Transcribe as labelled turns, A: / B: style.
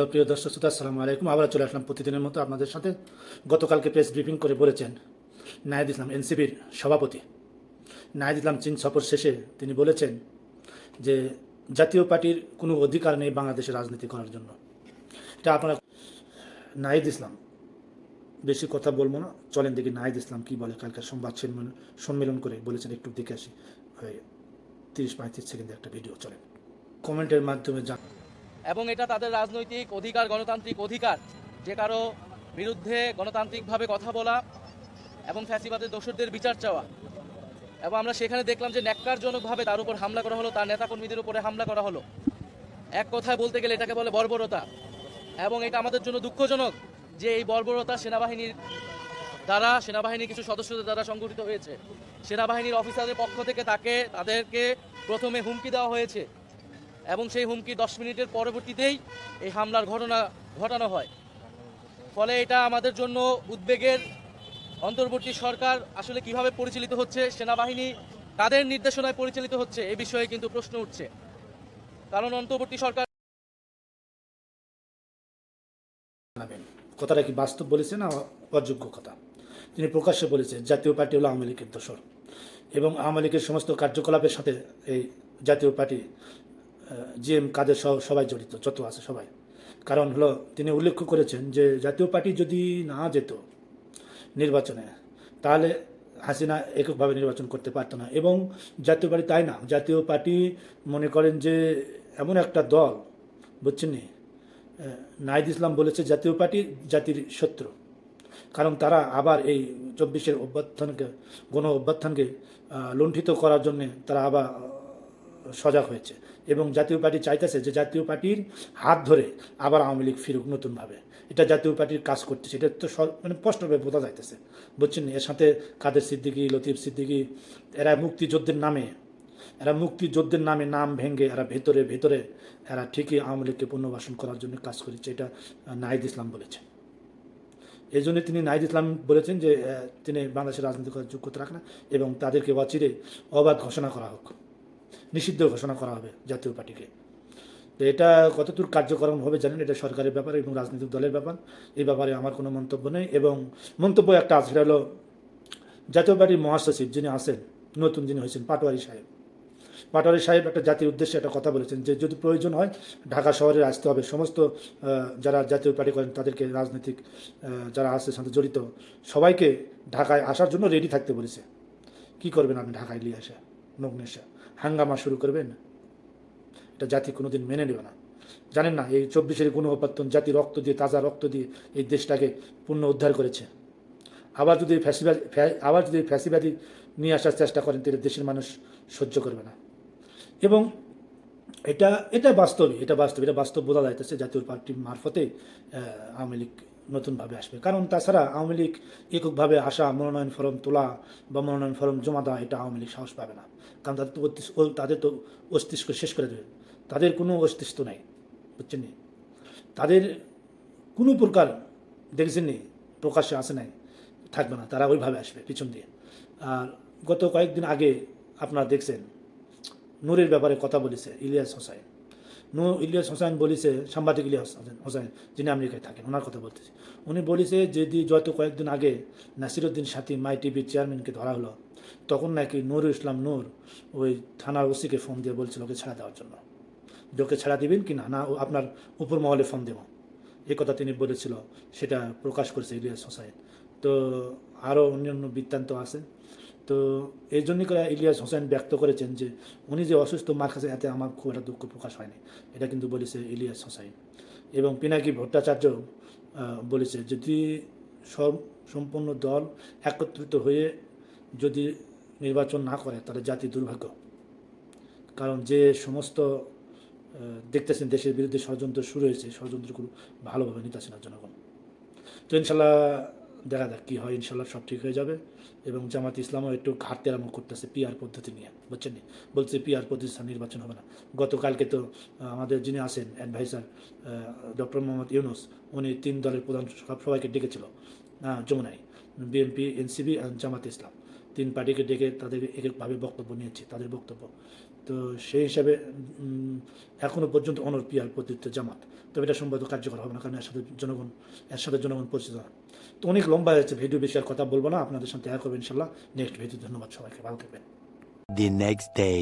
A: Hello প্রিয় দর্শক শ্রোতা, আসসালামু আলাইকুম। আবার চলে আসলাম প্রতিদিনের মতো আপনাদের সাথে। গতকালকে প্রেস ব্রিফিং করে বলেছেন নাহিদ ইসলাম, এনসিপির সভাপতি নাহিদ ইসলাম চীন সফর শেষে তিনি বলেছেন যে জাতীয় পার্টির কোনো অধিকার নেই বাংলাদেশে রাজনীতি করার জন্য। এটা আপনারা নাহিদ ইসলাম, বেশি কথা বলবো না, চলেন দেখি নাহিদ ইসলাম কী বলে। কালকার সংবাদ সম্মেলন করে বলেছেন, একটু দেখে আসি। 30-35 সেকেন্ডের একটা ভিডিও, চলেন কমেন্টের মাধ্যমে জান।
B: এবং এটা তাদের রাজনৈতিক অধিকার, গণতান্ত্রিক অধিকার, যে কারো বিরুদ্ধে গণতান্ত্রিকভাবে কথা বলা এবং ফ্যাসিবাদের দোষরদের বিচার চাওয়া। এবং আমরা সেখানে দেখলাম যে ন্যাক্কারজনকভাবে তার উপর হামলা করা হলো, তার নেতাকর্মীদের উপরে হামলা করা হলো। এক কথায় বলতে গেলে এটাকে বলে বর্বরতা। এবং এটা আমাদের জন্য দুঃখজনক যে এই বর্বরতা সেনাবাহিনীর দ্বারা, সেনাবাহিনীর কিছু সদস্যদের দ্বারা সংঘটিত হয়েছে। সেনাবাহিনীর অফিসারদের পক্ষ থেকে তাদেরকে প্রথমে হুমকি দেওয়া হয়েছে এবং সেই হুমকি 10 মিনিটের পরবর্তীতেই এই হামলার ঘটনা ঘটানো হয়। ফলে এটা আমাদের জন্য উদ্বেগের। অন্তর্বর্তী সরকার আসলে কিভাবে পরিচালিত হচ্ছে, সেনাবাহিনী কাদের নির্দেশনায় পরিচালিত হচ্ছে, এ বিষয়ে কিন্তু প্রশ্ন উঠছে। কারণ অন্তর্বর্তী সরকার
A: কথাটা কি বাস্তব বলেছে না অযোগ্য কথা? তিনি প্রকাশ্যে বলেছে জাতীয় পার্টি হলো আওয়ামী লীগের দোসর এবং আওয়ামী লীগের সমস্ত কার্যকলাপের সাথে এই জাতীয় পার্টি জিএম কাদের সবাই জড়িত, যত আছে সবাই। কারণ হলো তিনি উল্লেখ করেছেন যে জাতীয় পার্টি যদি না যেত নির্বাচনে, তাহলে হাসিনা এককভাবে নির্বাচন করতে পারত না। এবং জাতীয় পার্টি তাই না, জাতীয় পার্টি মনে করেন যে এমন একটা দল, বুঝছেন নি, নাহিদ ইসলাম বলেছে জাতীয় পার্টি জাতির শত্রু। কারণ তারা আবার এই 24-এর অভ্যুত্থানকে, গণ অভ্যুত্থানকে লুণ্ঠিত করার জন্যে তারা আবার সজাগ হয়েছে এবং জাতীয় পার্টি চাইতেছে যে জাতীয় পার্টির হাত ধরে আবার আওয়ামী লীগ ফিরুক নতুনভাবে। এটা জাতীয় পার্টির কাজ করতেছে, এটা তো মানে স্পষ্টভাবে বোঝা যাইতেছে, বুঝছেন। এর সাথে কাদের সিদ্দিকী, লতিফ সিদ্দিকী, এরা মুক্তিযুদ্ধের নামে নাম ভেঙে এরা ভেতরে ভেতরে এরা ঠিকই আওয়ামী লীগকে পুনর্বাসন করার জন্য কাজ করেছে। এটা নাহিদ ইসলাম বলেছে। এই জন্য তিনি নাহিদ ইসলাম বলেছেন যে তিনি বাংলাদেশের রাজনীতি করার যোগ্যতা রাখেন এবং তাদেরকে অচিরে অবাধ ঘোষণা করা হোক, নিষিদ্ধ ঘোষণা করা হবে জাতীয় পার্টিকে। তো এটা কতদূর কার্যক্রম হবে জানেন, এটা সরকারের ব্যাপার এবং রাজনৈতিক দলের ব্যাপার। এই ব্যাপারে আমার কোনো মন্তব্য নেই। এবং মন্তব্য একটা আছে, সেটা হলো জাতীয় পার্টির মহাসচিব যিনি আছেন, নতুন যিনি হয়েছেন, পাটোয়ারি সাহেব একটা জাতির উদ্দেশ্যে একটা কথা বলেছেন যে যদি প্রয়োজন হয় ঢাকা শহরে আসতে হবে। সমস্ত যারা জাতীয় পার্টি করেন তাদেরকে, রাজনৈতিক যারা আছে সাথে জড়িত সবাইকে ঢাকায় আসার জন্য রেডি থাকতে বলেছে। কি করবেন আপনি ঢাকায় নিয়ে আসা, নগ্নেশা হাঙ্গামা শুরু করবেন? এটা জাতি কোনোদিন মেনে নেবে না। জানেন না, এই 24-এর গণ অভ্যুত্থান জাতি রক্ত দিয়ে, তাজা রক্ত দিয়ে এই দেশটাকে পুনঃ উদ্ধার করেছে। আবার যদি ফ্যাসিবাদী নিয়ে আসার চেষ্টা করেন তাহলে দেশের মানুষ সহ্য করবে না। এবং এটা বাস্তব বোঝা যাইতেছে জাতীয় পার্টির মারফতে আওয়ামী লীগ নতুনভাবে আসবে। কারণ তাছাড়া আওয়ামী লীগ এককভাবে আসা, মনোনয়ন ফরম তোলা বা মনোনয়ন ফরম জমা দেওয়া, এটা আওয়ামী লীগ সাহস পাবে না। কারণ তাদের তো অস্তিত্ব শেষ করে দেবে। তাদের কোনো অস্তিত্ব নাই, বুঝছেন নি। তাদের কোনো প্রকার দেখছেন নি প্রকাশ্যে আসে নাই, থাকবে না, তারা ওইভাবে আসবে পিছন দিয়ে। আর গত কয়েকদিন আগে আপনারা দেখছেন নূরের ব্যাপারে কথা বলেছে ইলিয়াস হোসাইন বলেছে, সাংবাদিক ইলিয়াস হোসাইন যিনি আমেরিকায় থাকেন, ওনার কথা বলতেছে। উনি বলেছে যদি কয়েকদিন আগে নাসিরুদ্দিন সাথী মাই টিভির চেয়ারম্যানকে ধরা হলো, তখন নাকি নুরুল ইসলাম নূর ওই থানার ওসিকে ফোন দিয়ে বলছিল ওকে ছাড়া দেওয়ার জন্য, ওকে ছাড়া দিবেন কি না, ও আপনার উপর মহলে ফোন দেব, এই কথা তিনি বলেছিল। সেটা প্রকাশ করেছে ইলিয়াস হোসাইন। তো আরও অন্যান্য বৃত্তান্ত আছে। তো এই জন্যই করে ইলিয়াস হোসেন ব্যক্ত করেছেন যে উনি যে অসুস্থ মার কাছে, এতে আমার খুব একটা দুঃখ প্রকাশ হয়নি, এটা কিন্তু বলেছে ইলিয়াস হোসেন। এবং পিনাকি ভট্টাচার্য বলেছে যদি সম্পূর্ণ দল একত্রিত হয়ে যদি নির্বাচন না করে তাহলে জাতি দুর্ভাগ্য। কারণ যে সমস্ত দেখতেছেন দেশের বিরুদ্ধে ষড়যন্ত্র শুরু হয়েছে, ষড়যন্ত্রগুলো ভালোভাবে নিতেছে না জনগণ। তো ইনশাল্লাহ দেখা যাক কী হয়, ইনশাল্লাহ সব ঠিক হয়ে যাবে। এবং জামাত ইসলামও একটু ঘাটতি আরম্ভ করতেছে পিআর পদ্ধতি নিয়ে, বুঝছেন নি, বলছে পিআর পদ্ধতি নির্বাচন হবে না। গতকালকে তো আমাদের যিনি আছেন অ্যাডভাইসার ডক্টর মোহাম্মদ ইউনুস, উনি 3 দলের প্রধান সবাইকে ডেকেছিল যমুনায়, বিএনপি, এনসিপি আর জামাত ইসলাম, 3 পার্টিকে ডেকে তাদের এককভাবে বক্তব্য নিয়েছে। তাদের বক্তব্য তো সেই হিসাবে এখনও পর্যন্ত অনর পিয়ার প্রতিনিধিত্ব জামাত, তবে এটা সম্ভবত কার্যকর হবে না, কারণ এর সাথে জনগণ পরিচিত না। তো অনেক লম্বা হয়েছে ভিডিও, বেশি আর কথা বলবো না, আপনাদের সাথে দেখা করবেন ইনশাল্লাহ নেক্সট ভিডিও। ধন্যবাদ সবাইকে, ভালো থাকবেন।
C: The next day.